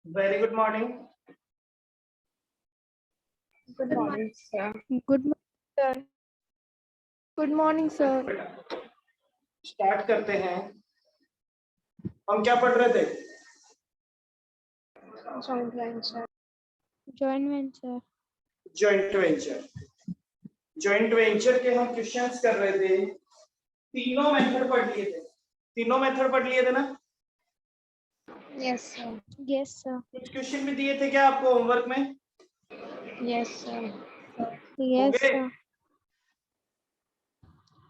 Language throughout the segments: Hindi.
Very good morning. Good morning, sir. Good morning, sir. Good morning, sir. Start करते हैं। हम क्या पढ़ रहे थे? Joint venture. Joint venture. Joint venture. Joint venture के हम क्वेश्चंस कर रहे थे। तीनों मेथड पढ़ लिए थे। तीनों मेथड पढ़ लिए थे ना? Yes, sir. Yes, sir. कुछ क्वेश्चन भी दिए थे क्या आपको होमवर्क में? Yes, sir. Yes, Okay. sir.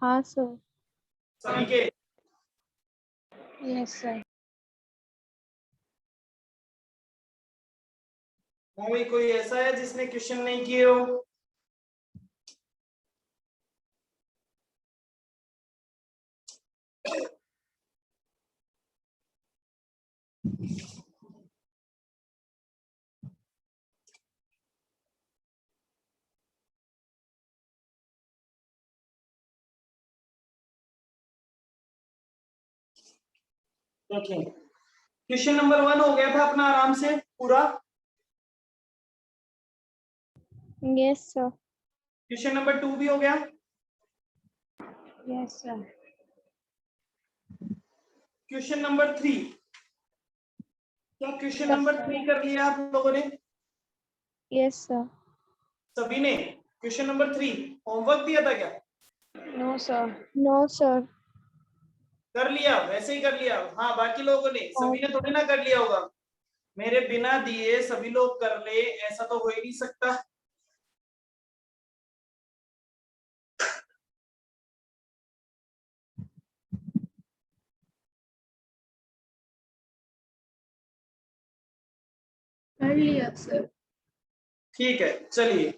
हाँ, sir. सभी के? Yes, sir. भाई कोई ऐसा है जिसने क्वेश्चन नहीं किए हो? देखिए, क्वेश्चन नंबर 1 हो गया था अपना आराम से पूरा। Yes, sir. क्वेश्चन नंबर 2 भी हो गया। Yes, sir. क्वेश्चन नंबर 3, क्या क्वेश्चन नंबर 3 कर लिया आप लोगों ने? Yes, sir. सभी ने क्वेश्चन नंबर 3 होमवर्क दिया था क्या? No, sir. No, sir. कर लिया? वैसे ही कर लिया? हाँ, बाकी लोगों ने, सभी ने थोड़ी ना कर लिया होगा। मेरे बिना दिए सभी लोग कर ले, ऐसा तो हो ही नहीं सकता। कर लिया, sir. ठीक है, चलिए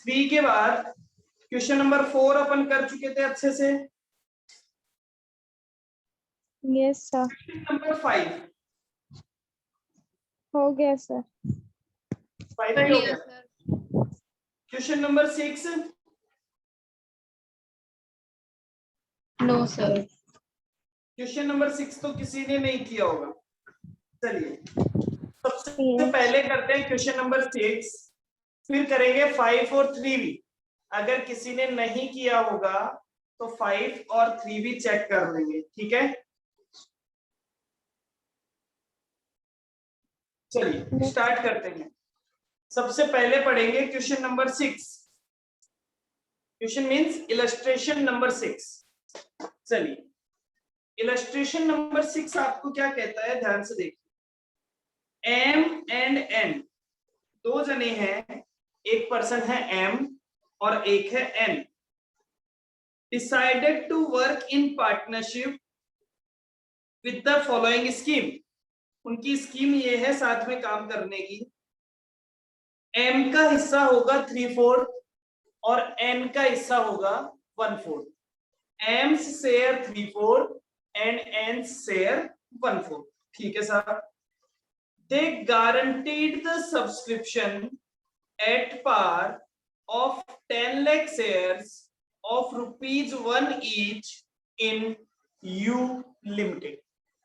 3 के बाद क्वेश्चन नंबर 4 अपन कर चुके थे अच्छे से। Yes, sir. क्वेश्चन नंबर 5 हो गया, sir. 5 कर भी हो लिया, गया। sir. Question number 6 No, sir. Question number 6 तो किसी ने नहीं किया होगा। चलिए सबसे Yes. पहले करते हैं क्वेश्चन नंबर 6, फिर करेंगे 5 और 3 भी। अगर किसी ने नहीं किया होगा तो 5 और 3 भी चेक कर लेंगे, ठीक है? चलिए स्टार्ट करते हैं। सबसे पहले पढ़ेंगे question number 6। Question means illustration number 6। चलिए इलस्ट्रेशन नंबर 6 आपको क्या कहता है, ध्यान से देखिए। एम एंड एन, दो जने हैं, एक पर्सन है एम और एक है N. Decided to work in partnership with the following scheme. उनकी स्कीम ये है साथ में काम करने की। एम का हिस्सा होगा 3/4 और एन का हिस्सा होगा 1/4। AIIMS share 3/4 and एन्स share 1/4। ठीक है sir. They guaranteed the subscription at par of 10 lakh shares of ₹1 each in U Limited।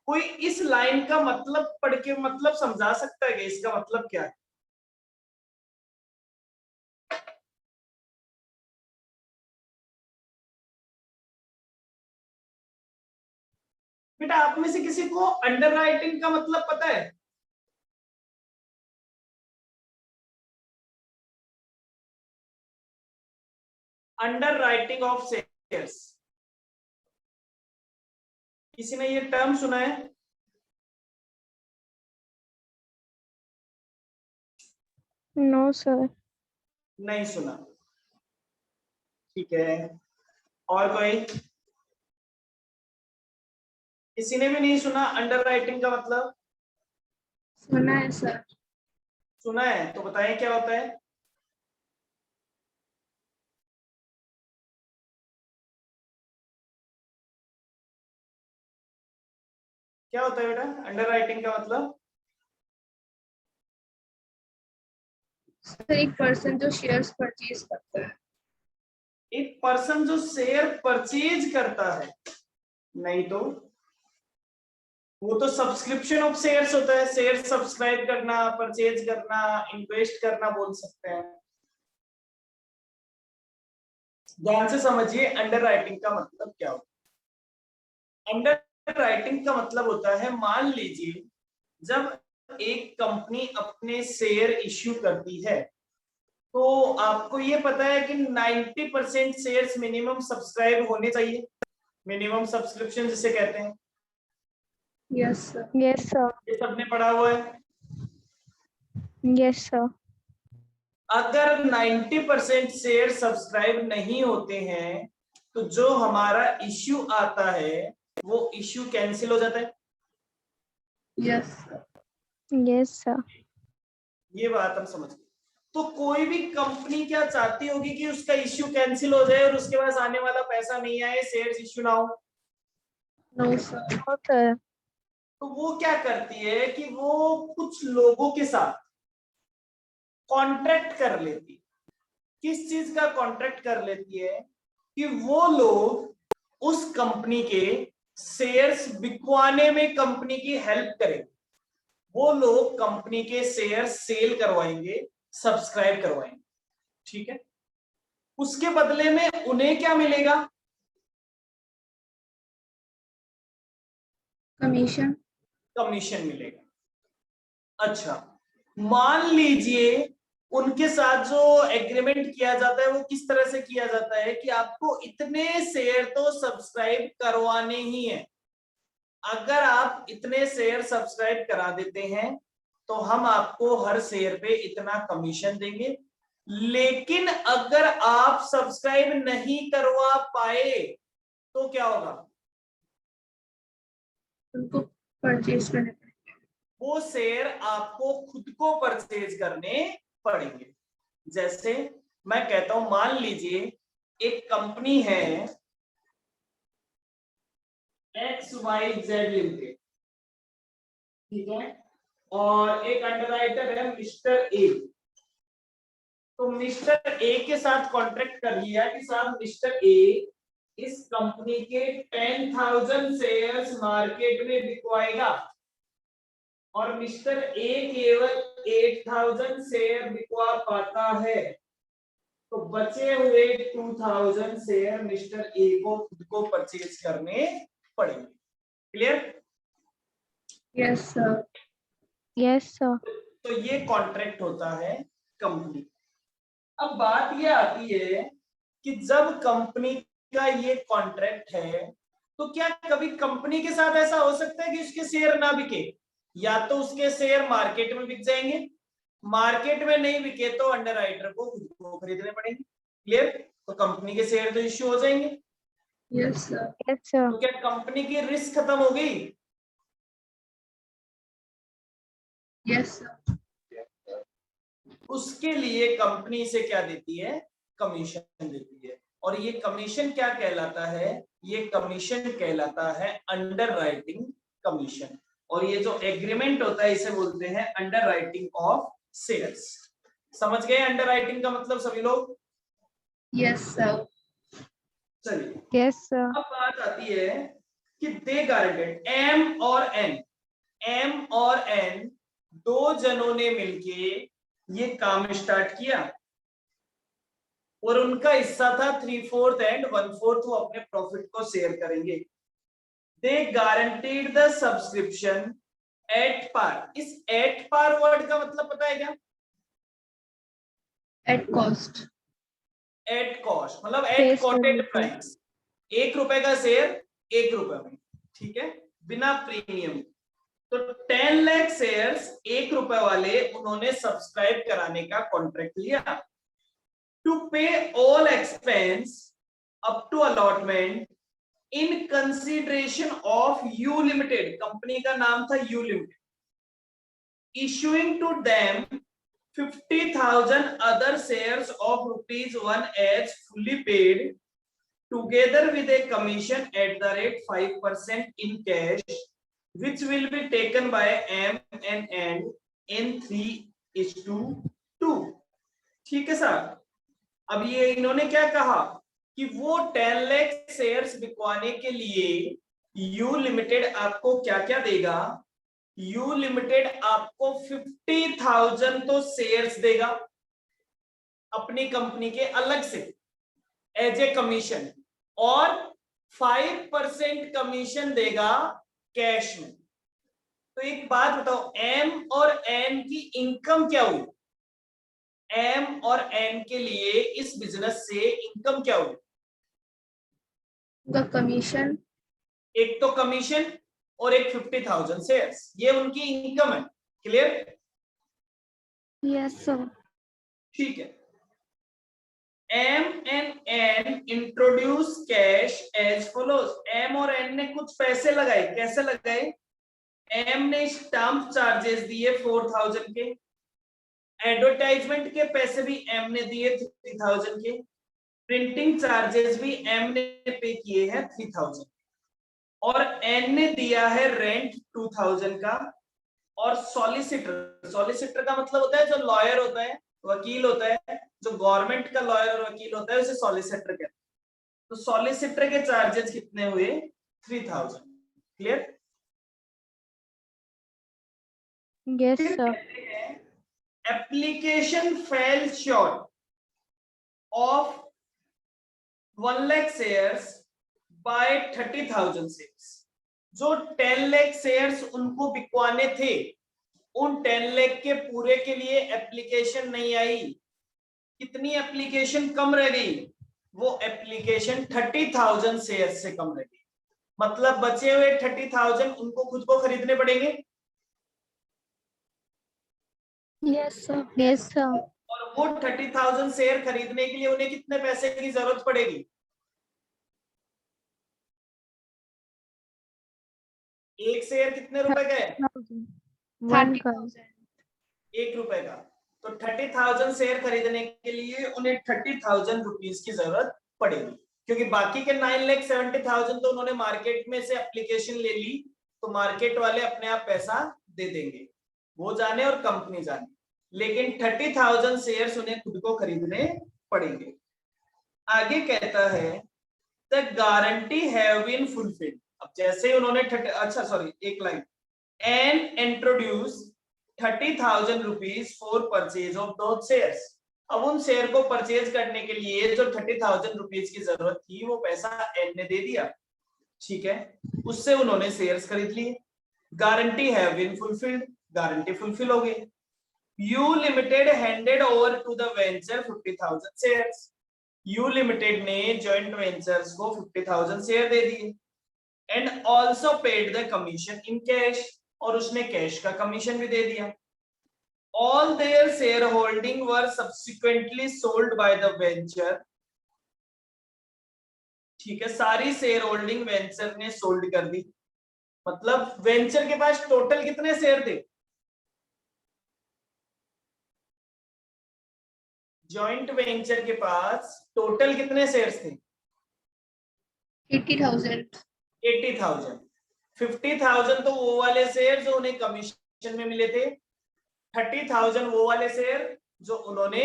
कोई इस लाइन का मतलब पढ़ के मतलब समझा सकता है कि इसका मतलब क्या है? बेटा आप में से किसी को अंडरराइटिंग का मतलब पता है? अंडरराइटिंग ऑफ शेयर्स, किसी ने ये टर्म सुना है? No, sir. नहीं सुना। ठीक है, और कोई? किसी ने भी नहीं सुना अंडरराइटिंग का मतलब? सुना है, sir. सुना है तो बताएं क्या होता है? क्या होता है बेटा अंडरराइटिंग का मतलब? Sir, एक पर्सन जो शेयर्स परचेज करता है। एक पर्सन जो शेयर परचेज करता है, नहीं तो वो तो सब्सक्रिप्शन ऑफ शेयर्स होता है, शेयर सब्सक्राइब करना, परचेज करना, इन्वेस्ट करना बोल सकते हैं। ध्यान से समझिए अंडर राइटिंग का मतलब क्या होता है। अंडर राइटिंग का मतलब होता है, मान लीजिए जब एक कंपनी अपने शेयर इश्यू करती है तो आपको ये पता है कि 90% शेयर्स मिनिमम सब्सक्राइब होने चाहिए, मिनिमम सब्सक्रिप्शन जिसे कहते हैं। Yes, sir. Yes, sir. ये सबने पढ़ा हुआ है। Yes, sir. अगर 90% शेयर सब्सक्राइब नहीं होते हैं तो जो हमारा इश्यू आता है वो इश्यू कैंसिल हो जाता है। Yes, sir. Yes, sir. ये बात हम समझ गए। तो कोई भी कंपनी क्या चाहती होगी कि उसका इश्यू कैंसिल हो जाए और उसके पास आने वाला पैसा नहीं आए, शेयर्स इश्यू ना हो। No, sir. No, sir. तो वो क्या करती है कि वो कुछ लोगों के साथ कॉन्ट्रैक्ट कर लेती है। किस चीज का कॉन्ट्रैक्ट कर लेती है कि वो लोग उस कंपनी के शेयर्स बिकवाने में कंपनी की हेल्प करेंगे, वो लोग कंपनी के शेयर सेल करवाएंगे, सब्सक्राइब करवाएंगे, ठीक है। उसके बदले में उन्हें क्या मिलेगा? Commission. कमीशन मिलेगा। अच्छा, मान लीजिए उनके साथ जो एग्रीमेंट किया जाता है वो किस तरह से किया जाता है कि आपको इतने शेयर तो सब्सक्राइब करवाने ही है, अगर आप इतने शेयर सब्सक्राइब करा देते हैं तो हम आपको हर शेयर पे इतना कमीशन देंगे, लेकिन अगर आप सब्सक्राइब नहीं करवा पाए तो क्या होगा? उनको परचेज करने पड़ेंगे। वो शेयर आपको खुद को परचेज करने पड़ेंगे। जैसे मैं कहता हूं, मान लीजिए एक कंपनी है XYZ लिमिटेड, ठीक है, और एक अंडरराइटर है मिस्टर ए। तो मिस्टर ए के साथ कॉन्ट्रैक्ट कर लिया कि साहब मिस्टर ए इस कंपनी के 10,000 शेयर्स मार्केट में बिकवाएगा और मिस्टर ए केवल 8,000 शेयर बिकवा पाता है, तो बचे हुए 2,000 शेयर मिस्टर ए को खुद को परचेज करने पड़ेंगे। Clear? Yes, sir. Yes, sir. तो ये कॉन्ट्रैक्ट होता है कंपनी। अब बात ये आती है कि जब कंपनी का ये कॉन्ट्रैक्ट है तो क्या कभी कंपनी के साथ ऐसा हो सकता है कि उसके शेयर ना बिके? या तो उसके शेयर मार्केट में बिक जाएंगे, मार्केट में नहीं बिके तो अंडरराइटर को खुद को खरीदने पड़ेंगे। क्लियर? तो कंपनी के शेयर तो इश्यू हो जाएंगे। Yes, sir. Yes, sir. तो क्या कंपनी की रिस्क खत्म हो गई? Yes, sir. उसके लिए कंपनी से क्या देती है? कमीशन देती है। और ये कमीशन क्या कहलाता है? ये कमीशन कहलाता है अंडर राइटिंग कमीशन। और ये जो एग्रीमेंट होता है इसे बोलते हैं अंडर राइटिंग ऑफ शेयर्स। समझ गए अंडर राइटिंग का मतलब सभी लोग? Yes, sir. चलिए, Yes, sir. अब बात आती है कि दे गारंटेड एम और एन दो जनों ने मिलके ये काम स्टार्ट किया और उनका हिस्सा था 3/4 एंड 1/4, वो अपने प्रॉफिट को शेयर करेंगे। दे guaranteed the subscription at par. इस एट पार वर्ड का मतलब पता है क्या? At cost. एट कॉस्ट मतलब at Face quoted value. Price. 1 रुपए का शेयर 1 रुपए में, ठीक है, बिना प्रीमियम। तो 10 लाख शेयर्स 1 रुपए वाले उन्होंने सब्सक्राइब कराने का कॉन्ट्रैक्ट लिया। To pay all expense up to allotment in consideration of U limited, company का नाम था U limited, issuing to them 50,000 other shares of ₹1 as fully paid together with a commission at the rate 5% in cash which will be taken by M and N in 3:2। ठीक है साहब? अब ये इन्होंने क्या कहा कि वो 10 लाख शेयर्स बिकवाने के लिए यू लिमिटेड आपको क्या क्या देगा। यू लिमिटेड आपको 50,000 तो शेयर्स देगा अपनी कंपनी के अलग से एज ए कमीशन, और 5% कमीशन देगा कैश में। तो एक बात बताओ, एम और एन की इनकम क्या हुई? एम और एन के लिए इस बिजनेस से इनकम क्या हुई? The commission. एक तो कमीशन और एक 50,000 शेयर्स, ये उनकी इनकम है। क्लियर? Yes, sir. ठीक है। M and N introduce cash as follows. M और एन ने कुछ पैसे लगाए। कैसे लगाए? एम ने स्टाम्प चार्जेस दिए 4,000 के, एडवर्टाइजमेंट के पैसे भी एम ने दिए 3,000 के, प्रिंटिंग चार्जेस भी एम ने पे किए हैं 3,000, और एन ने दिया है रेंट 2,000 का, और सॉलिसिटर, सॉलिसिटर का मतलब होता है जो लॉयर होता है, वकील होता है, जो गवर्नमेंट का लॉयर और वकील होता है उसे सॉलिसिटर कहते हैं। तो सॉलिसिटर के चार्जेस कितने हुए? 3,000। Clear? Yes, sir. Application fell short of 1 lakh shares by 30,000 shares. जो 10 लाख शेयर्स उनको बिकवाने थे, उन 10 लाख के पूरे के लिए एप्लीकेशन नहीं आई। कितनी एप्लीकेशन कम रह गई? वो एप्लीकेशन 30,000 शेयर्स से कम रह गई। मतलब बचे हुए 30,000 उनको खुद को खरीदने पड़ेंगे, Yes, sir. Yes, sir. और वो 30,000 शेयर खरीदने के लिए उन्हें कितने पैसे की जरूरत पड़ेगी? एक शेयर कितने रुपए का है? 1 crore. 1 रुपए का। तो 30,000 शेयर खरीदने के लिए उन्हें 30,000 रुपीज की जरूरत पड़ेगी, क्योंकि बाकी के 9,70,000 तो उन्होंने मार्केट में से एप्लीकेशन ले ली, तो मार्केट वाले अपने आप पैसा दे देंगे, वो जाने और कंपनी जाने, लेकिन 30,000 शेयर्स उन्हें खुद को खरीदने पड़ेंगे। आगे कहता है the guarantee have been fulfilled. अब जैसे उन्होंने अच्छा सॉरी एक line, and introduce 30,000 rupees for purchase of those shares. अब उन शेयर को परचेज करने के लिए जो 30,000 रुपीज की जरूरत थी वो पैसा एन ने दे दिया। ठीक है, उससे उन्होंने शेयर्स खरीद लिए। Guarantee have been fulfilled, guarantee fulfil हो गई। U limited handed over to the venture 50,000 shares. U limited ने जॉइंट वेंचर्स को 50,000 शेयर दे दिए, and also paid the commission in cash, और उसने कैश का कमीशन भी दे दिया। All their share holding were subsequently sold by the venture. ठीक है, सारी शेयर होल्डिंग वेंचर ने सोल्ड कर दी। मतलब वेंचर के पास टोटल कितने शेयर थे? जॉइंट वेंचर के पास टोटल कितने शेयर्स थे? 80,000. 80,000। 50,000 तो वो वाले शेयर जो उन्हें कमीशन में मिले थे, 30,000 वो वाले शेयर जो उन्होंने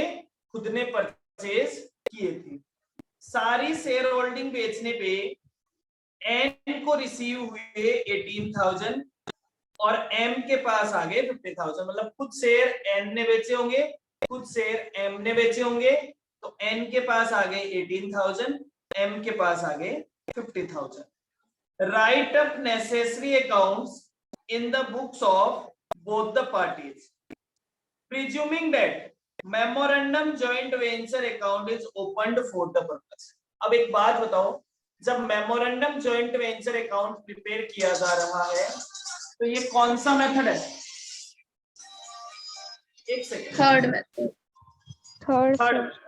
खुद ने परचेज किए थे। सारी शेयर होल्डिंग बेचने पे एन को रिसीव हुए 18,000 और एम के पास आ गए 50,000। मतलब कुछ शेयर एन ने बेचे होंगे, कुछ शेयर एम ने बेचे होंगे, तो एन के पास आ गए 18,000, एम के पास आ गए 50,000। Write up necessary accounts in the books of both the parties, presuming that memorandum joint venture account is opened for the purpose। अब एक बात बताओ, जब memorandum joint venture account prepare किया जा रहा है तो ये कौन सा मेथड है? एक second, Third method. Third, sir. Third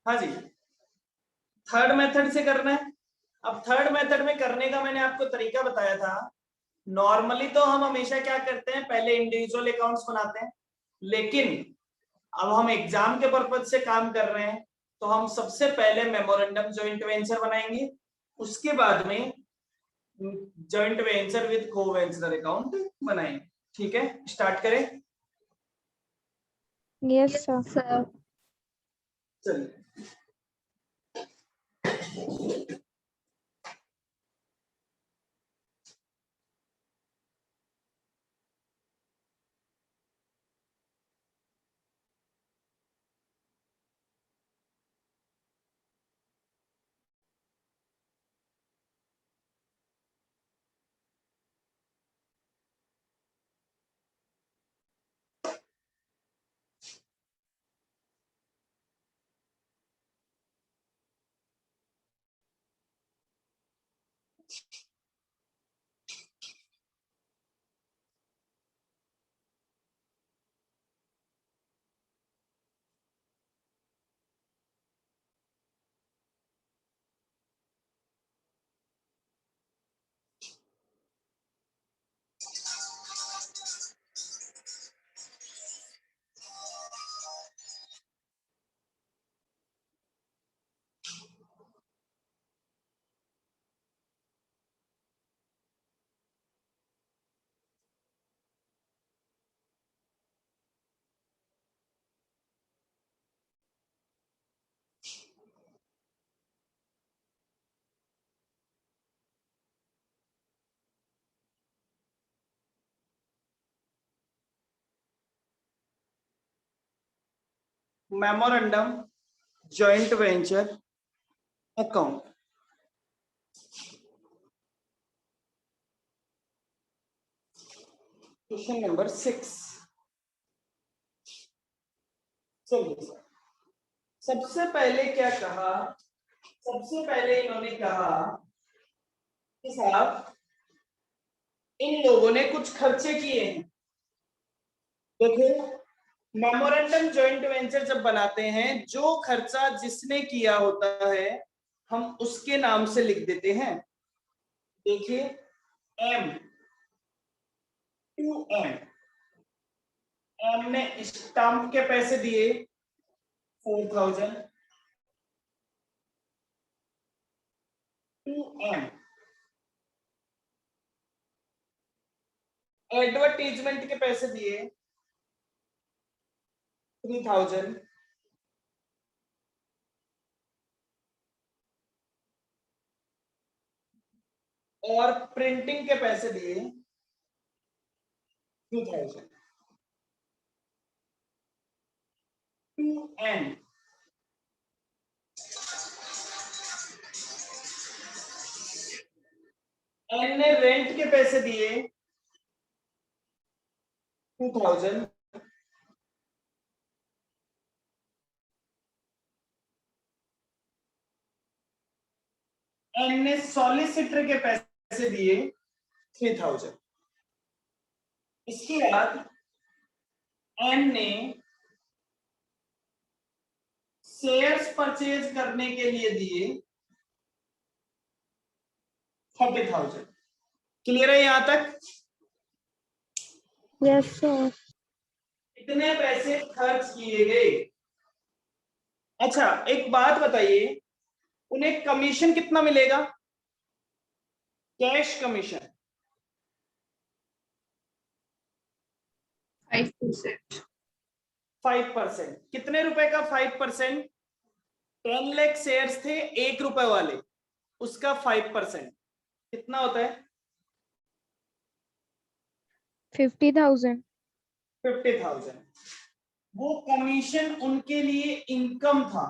हाँ जी, थर्ड मेथड से करना है। अब थर्ड मेथड में करने का मैंने आपको तरीका बताया था। नॉर्मली तो हम हमेशा क्या करते हैं, पहले इंडिविजुअल अकाउंट्स बनाते हैं, लेकिन अब हम एग्जाम के पर्पज से काम कर रहे हैं, तो हम सबसे पहले मेमोरेंडम जॉइंट वेंचर बनाएंगे, उसके बाद में जॉइंट वेंचर विद को वेंचर अकाउंट बनाएंगे। ठीक है, स्टार्ट करें। Yes, sir. sir. चलिए, memorandum joint venture account, question number 6। चलिए, सबसे पहले क्या कहा, सबसे पहले इन्होंने कहा कि साहब इन लोगों ने कुछ खर्चे किए हैं। देखो, मेमोरेंडम जॉइंट वेंचर जब बनाते हैं, जो खर्चा जिसने किया होता है हम उसके नाम से लिख देते हैं। देखिए, एम टू एम, एम ने स्टाम्प के पैसे दिए 4000 टू एम, एडवर्टीजमेंट के पैसे दिए 3000, और प्रिंटिंग के पैसे दिए 2000 टू एन। एन ने रेंट के पैसे दिए 2000, एन ने सॉलिसिटर के पैसे दिए 3000। इसके बाद एन ने शेयर्स परचेज करने के लिए दिए 40,000। क्लियर है यहां तक? Yes, sir. इतने पैसे खर्च किए गए। अच्छा, एक बात बताइए, उन्हें कमीशन कितना मिलेगा? Cash commission 5%. 5%। कितने रुपए का 5%? 10 लाख शेयर्स थे 1 रुपए वाले, उसका 5% कितना होता है? 50,000. 50,000। वो कमीशन उनके लिए इनकम था,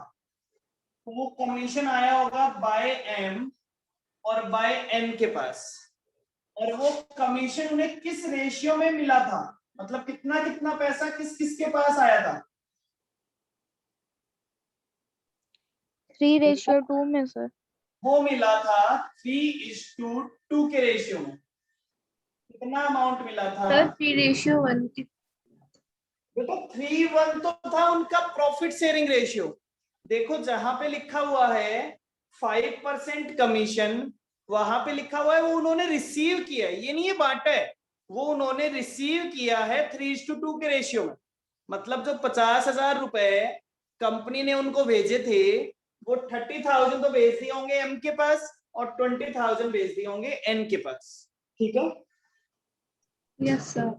तो वो कमीशन आया होगा बाय एम और बाय एन के पास, और वो कमीशन उन्हें किस रेशियो में मिला था, मतलब कितना कितना पैसा किस किस के पास आया था? 3:2 में, sir. वो मिला था 3:2 के रेशियो में। कितना अमाउंट मिला था? Sir, 3:1. बेटा 3:1 तो था उनका प्रॉफिट शेयरिंग रेशियो, देखो जहां पे लिखा हुआ है 5% कमीशन, वहां पे लिखा हुआ है वो उन्होंने रिसीव किया है, ये नहीं है बांटा है, वो उन्होंने रिसीव किया है 3:2 के रेशियो में। मतलब जो 50,000 रुपए कंपनी ने उनको भेजे थे, वो 30,000 तो भेज दिए होंगे एम के पास और 20,000 भेज दिए होंगे एन के पास। ठीक है, Yes, sir.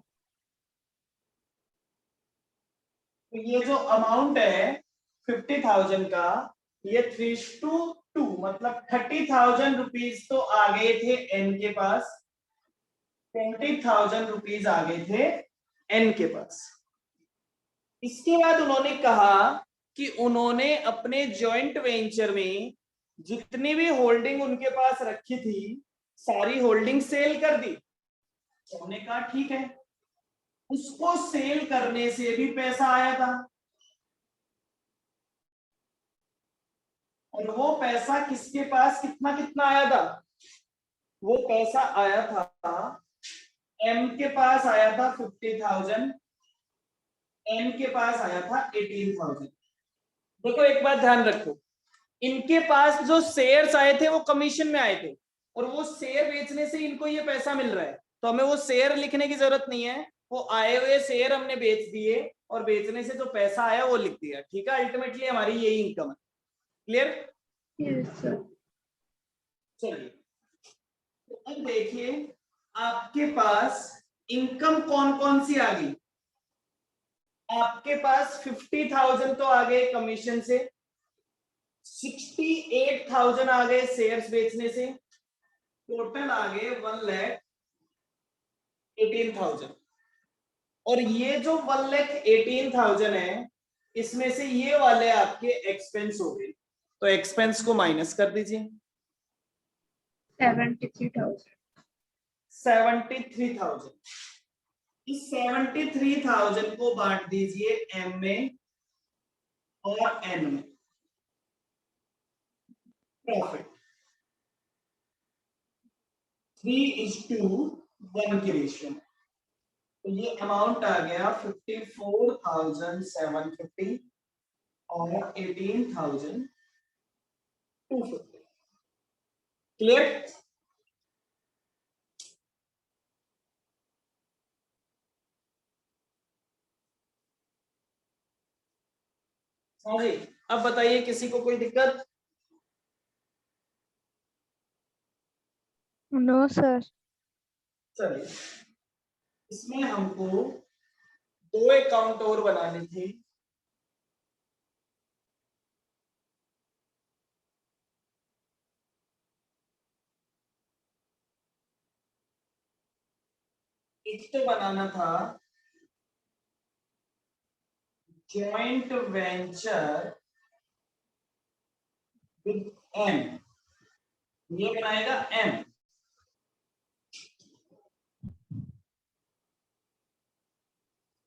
तो ये जो अमाउंट है 50,000 का, ये 3:2 मतलब 30,000 रुपीज तो आ गए थे एन के पास, 20,000 रुपीज आ गए थे एन के पास। इसके बाद उन्होंने कहा कि उन्होंने अपने जॉइंट वेंचर में जितनी भी होल्डिंग उनके पास रखी थी, सारी होल्डिंग सेल कर दी। उन्होंने कहा ठीक है, उसको सेल करने से भी पैसा आया था, और वो पैसा किसके पास कितना कितना आया था, वो पैसा आया था एम के पास आया था 50,000, एन के पास आया था 18,000। देखो एक बात ध्यान रखो, इनके पास जो शेयर्स आए थे वो कमीशन में आए थे, और वो शेयर बेचने से इनको ये पैसा मिल रहा है, तो हमें वो शेयर लिखने की जरूरत नहीं है, वो आए हुए शेयर हमने बेच दिए और बेचने से जो पैसा आया वो लिख दिया। ठीक है, अल्टीमेटली हमारी यही इनकम है। क्लियर? Yes, sir. चलिए, तो अब देखिए आपके पास इनकम कौन कौन सी आ गई। आपके पास 50,000 तो आ गए कमीशन से, 68,000 आ गए शेयर्स बेचने से, टोटल आ गए 1,18,000। और ये जो 1,18,000 है, इसमें से ये वाले आपके एक्सपेंस हो गए, तो एक्सपेंस को माइनस कर दीजिए। 73,000. 73,000, इस 73,000 को बांट दीजिए एम में और एन में। प्रॉफिट 3:1 की रेशियो में, तो ये अमाउंट आ गया 54,750 और 18,250। क्लियर? हाँ जी, अब बताइए किसी को कोई दिक्कत? No, sir. चलिए, इसमें हमको 2 अकाउंट और बनाने थे। एक तो बनाना था जॉइंट वेंचर विद एम, ये बनाएगा एम।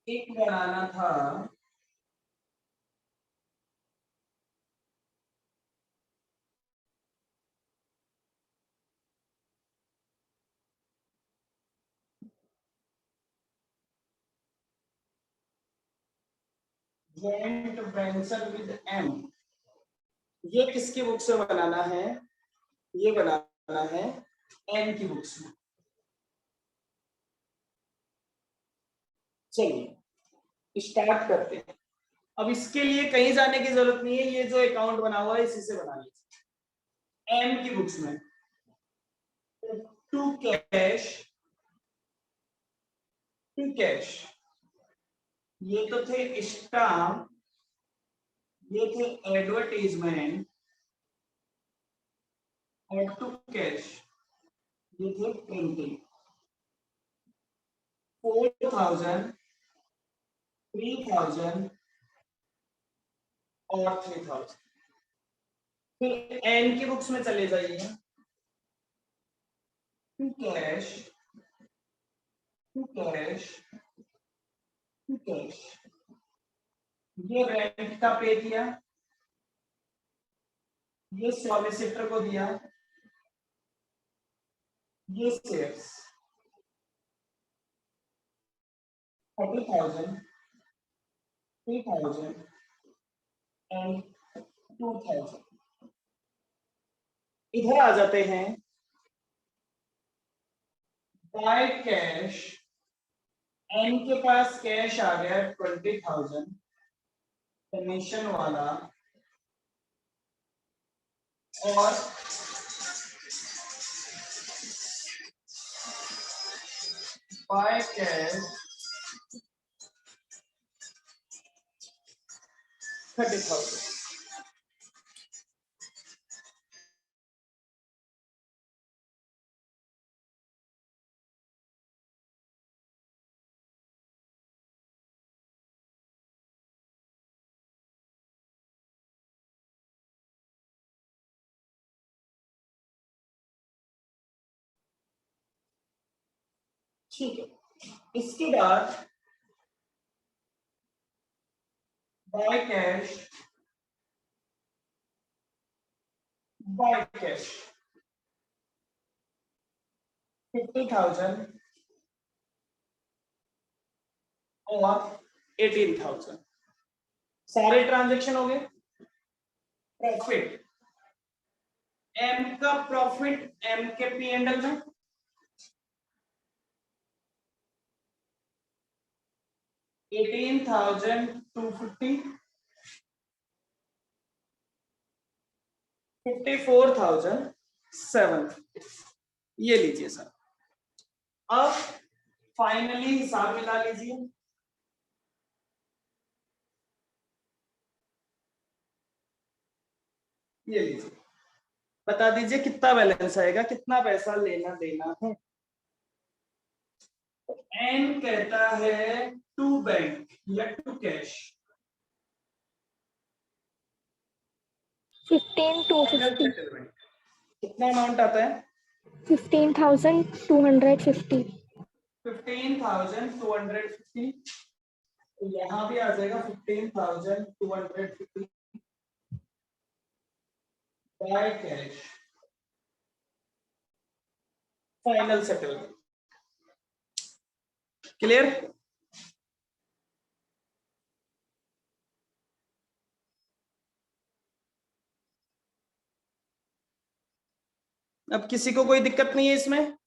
एक बनाना था जॉइंट वेंचर विद एम। ये किसकी बुक से बनाना है? ये बनाना है एन की बुक से। चलिए स्टार्ट करते हैं। अब इसके लिए कहीं जाने की जरूरत नहीं है, ये जो अकाउंट बना हुआ है इसी से बना लीजिए एम की बुक्स में। टू कैश, टू कैश, ये तो थे स्टाम्प, ये थे एडवर्टीजमेंट, और टू कैश ये थे प्रिंटिंग। 4,000, 3,000 और 3,000। फिर एन की बुक्स में चले जाइए, to cash, to cash, to cash, ये रेंट का पे किया, ये सॉलिसिटर को दिया, ये शेयर्स 40,000, 3,000 एंड 2000। इधर आ जाते हैं, बाय कैश, एन के पास कैश आ गया 20,000 कमीशन वाला, और बाय कैश 30,000। ठीक है, इसके बाद बाय कैश, बाय कैश 50,000 और 18,000। सारे ट्रांजैक्शन हो गए। प्रॉफिट, एम का प्रॉफिट एम के पी एंड एल में 18,250, 54,007। ये लीजिए सर। अब फाइनली हिसाब मिला लीजिए। ये लीजिए, बता दीजिए कितना बैलेंस आएगा, कितना पैसा लेना देना है। एन कहता है टू बैंक या टू कैश, 15,250. कितना अमाउंट आता है? 15,250. 15,250। यहाँ भी आ जाएगा 15,250 by cash, final settlement. Clear? अब किसी को कोई दिक्कत नहीं है इसमें?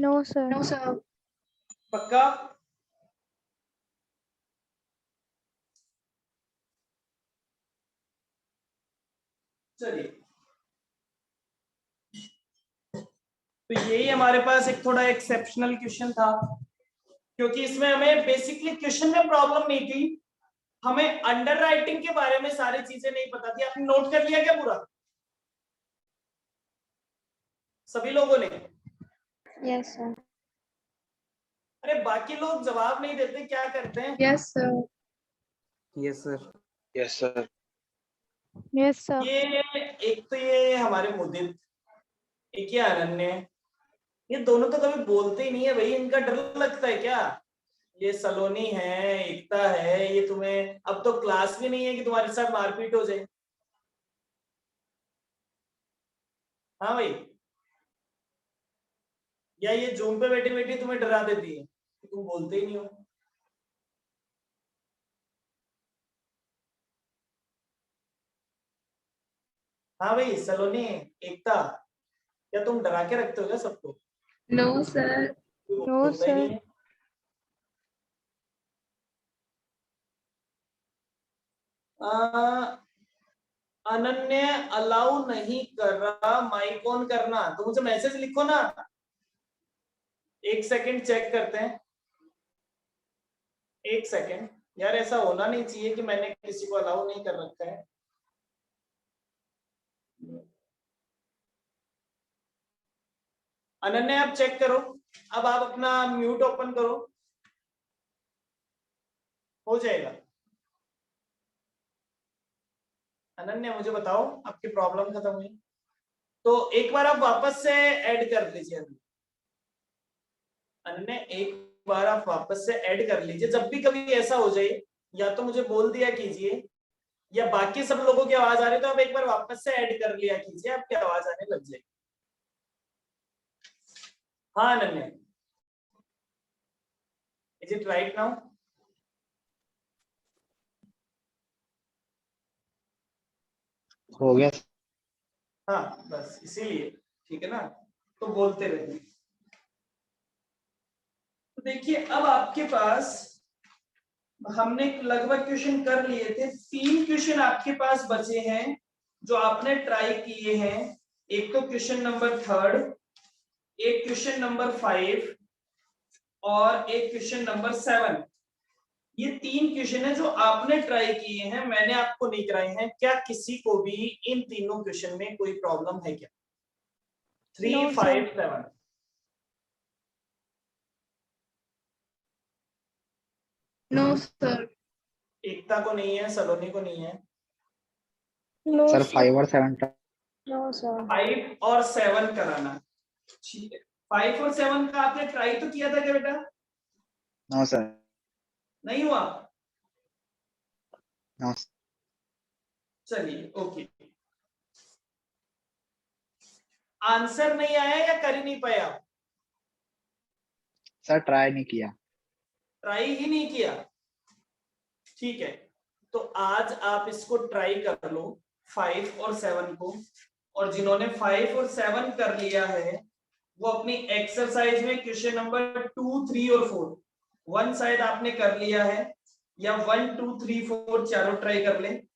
No, sir. No, sir. पक्का? चलिए, तो यही हमारे पास एक थोड़ा एक्सेप्शनल क्वेश्चन था, क्योंकि इसमें हमें बेसिकली क्वेश्चन में प्रॉब्लम नहीं थी, हमें अंडर राइटिंग के बारे में सारी चीजें नहीं पता थी। आपने नोट कर लिया क्या पूरा सभी लोगों ने? Yes, sir. अरे बाकी लोग जवाब नहीं देते, क्या करते हैं? Yes, sir. Yes sir. Yes sir. Yes, sir. ये एक तो ये हमारे मुदित, एक ये अनन्य, ये दोनों तो कभी बोलते ही नहीं है भाई। इनका डर लगता है क्या? ये सलोनी है, एकता है, ये तुम्हें अब तो क्लास भी नहीं है कि तुम्हारे साथ मारपीट हो जाए। हाँ भाई, या ये जूम पे बैठी बैठी तुम्हें डरा देती है, तुम बोलते ही नहीं हो। हाँ भाई सलोनी, एकता, क्या तुम डरा के रखते हो क्या सबको? No, sir. कोई No, बोलता ही नहीं sir. है। अनन्य अलाउ नहीं कर रहा माइक ऑन करना, तो मुझे मैसेज लिखो ना। एक सेकंड चेक करते हैं, एक सेकंड। यार ऐसा होना नहीं चाहिए कि मैंने किसी को अलाउ नहीं कर रखा है। अनन्या आप चेक करो, अब आप अपना म्यूट ओपन करो, हो जाएगा। अनन्या मुझे बताओ आपकी प्रॉब्लम खत्म हुई तो एक बार आप वापस से ऐड कर लीजिए। अनन्या एक बार आप वापस से ऐड कर लीजिए। जब भी कभी ऐसा हो जाए या तो मुझे बोल दिया कीजिए, या बाकी सब लोगों की आवाज आ रही है तो आप एक बार वापस से ऐड कर लिया कीजिए, आपकी आवाज आने लग जाएगी। हाँ Ananya, is it right now? हो गया। हाँ बस इसीलिए, ठीक है ना, तो बोलते रहिए। तो देखिए अब आपके पास हमने लगभग क्वेश्चन कर लिए थे, 3 क्वेश्चन आपके पास बचे हैं जो आपने ट्राई किए हैं। एक तो क्वेश्चन नंबर 3, एक क्वेश्चन नंबर 5 और एक क्वेश्चन नंबर 7। ये 3 क्वेश्चन है जो आपने ट्राई किए हैं, मैंने आपको नहीं कराए हैं। क्या किसी को भी इन तीनों क्वेश्चन में कोई प्रॉब्लम है क्या? 3, No, 5, sir. 7। No, sir. एकता को नहीं है, सलोनी को नहीं है। No, sir sir. 5 और 7 No, sir. 5 और 7 कराना, ठीक है। 5 और 7 का आपने ट्राई तो किया था क्या बेटा? No sir. नहीं हुआ? नो चलिए ओके। आंसर नहीं आया या कर ही नहीं पाया? सर, ट्राई नहीं किया। ट्राई ही नहीं किया, ठीक है। तो आज आप इसको ट्राई कर लो 5 और 7 को, और जिन्होंने 5 और 7 कर लिया है वो अपनी एक्सरसाइज में क्वेश्चन नंबर 2, 3 और 4 वन साइड आपने कर लिया है, या 1, 2, 3, 4 चारों ट्राई कर लें।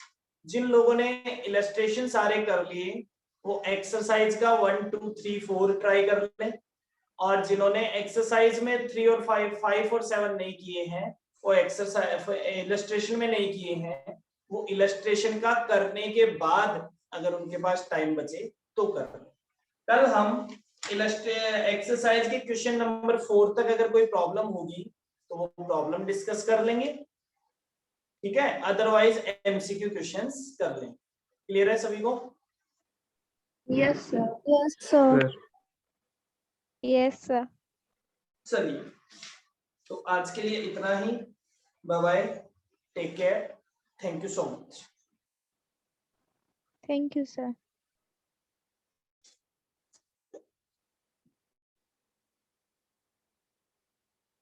जिन लोगों ने इलस्ट्रेशन सारे कर लिए वो एक्सरसाइज का 1, 2, 3, 4 ट्राई कर लें, और जिन्होंने एक्सरसाइज में 3 और 5 और 7 नहीं किए हैं, वो एक्सरसाइज इलस्ट्रेशन में नहीं किए हैं, वो इलस्ट्रेशन का करने के बाद अगर उनके पास टाइम बचे तो कर लें। कल हम एक्सरसाइज के क्वेश्चन नंबर 4 तक अगर कोई प्रॉब्लम होगी तो वो प्रॉब्लम डिस्कस कर लेंगे, ठीक है। अदरवाइज एमसीक्यू क्वेश्चंस कर लेंगे। क्लियर है सभी को? Yes, sir. Yes, sir. Sir. Yes, sir. चलिए, तो आज के लिए इतना ही। Bye bye, take care, thank you so much. Thank you, sir.